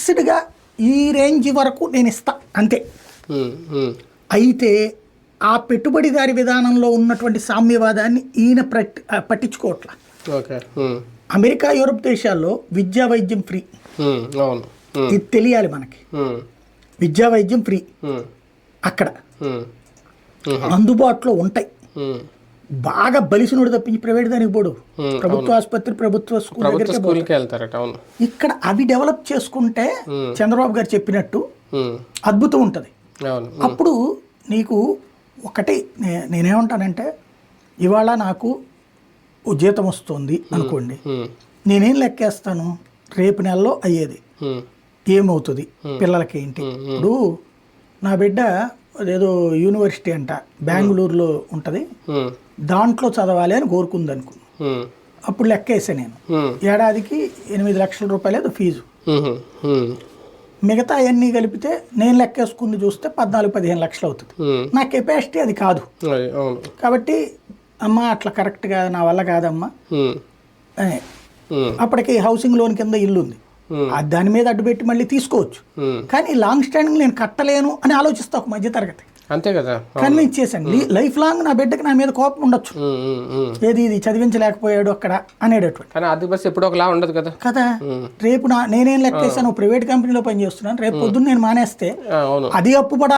ఫిక్స్డ్గా ఈ రేంజ్ వరకు నేను ఇస్తా అంతే. అయితే ఆ పెట్టుబడిదారి విధానంలో ఉన్నటువంటి సామ్యవాదాన్ని ఈయన పట్టించుకోవట్లా. అమెరికా, యూరప్ దేశాల్లో విద్యా వైద్యం ఫ్రీ. ఇది తెలియాలి మనకి. విద్యా వైద్యం ఫ్రీ అక్కడ అందుబాటులో ఉంటాయి. బాగా బలిసినోడు తప్పించి ప్రైవేట్ దానికి పోడు. ప్రభుత్వ ఆసుపత్రి, ప్రభుత్వ స్కూల్ దగ్గరికి వెళ్తారట. ఇక్కడ అవి డెవలప్ చేసుకుంటే చంద్రబాబు గారు చెప్పినట్టు అద్భుతం ఉంటుంది. అప్పుడు నీకు ఒకటి నేనేమంటానంటే, ఇవాళ నాకు జీతం వస్తుంది అనుకోండి, నేనేం లెక్కేస్తాను, రేపు నెలలో అయ్యేది ఏమవుతుంది, పిల్లలకి ఏంటి. ఇప్పుడు నా బిడ్డ అదేదో యూనివర్సిటీ అంట బెంగళూరులో ఉంటుంది, దాంట్లో చదవాలి అని కోరుకుంది అనుకున్నాను. అప్పుడు లెక్కేసా నేను, ఏడాదికి 8 లక్షల రూపాయలు ఏదో ఫీజు. మిగతా అవన్నీ కలిపితే నేను లెక్కేసుకుంది చూస్తే 14-15 లక్షలు అవుతుంది. నా కెపాసిటీ అది కాదు. కాబట్టి అమ్మ అట్లా కరెక్ట్గా నా వల్ల కాదమ్మా. అప్పటికి హౌసింగ్ లోన్ కింద ఇల్లు ఉంది, దాని మీద అడ్డుపెట్టి మళ్ళీ తీసుకోవచ్చు. కానీ లాంగ్ స్టాండింగ్ నేను కట్టలేను అని ఆలోచిస్తా ఒక మధ్య తరగతి. అంతే కదా, కన్విన్స్ చేశాను. లైఫ్ లాంగ్ నా బిడ్డకి నా మీద కోపం ఉండొచ్చు, ఏది ఇది చదివించలేకపోయాడు అక్కడ అనేటటువంటి. ఎప్పుడు ఒకలా ఉండదు కదా కదా. రేపు నేనేం లెక్కేసాను, ప్రైవేట్ కంపెనీలో పనిచేస్తున్నాను, రేపు పొద్దున్న నేను మానేస్తే అది అప్పు పడాలి.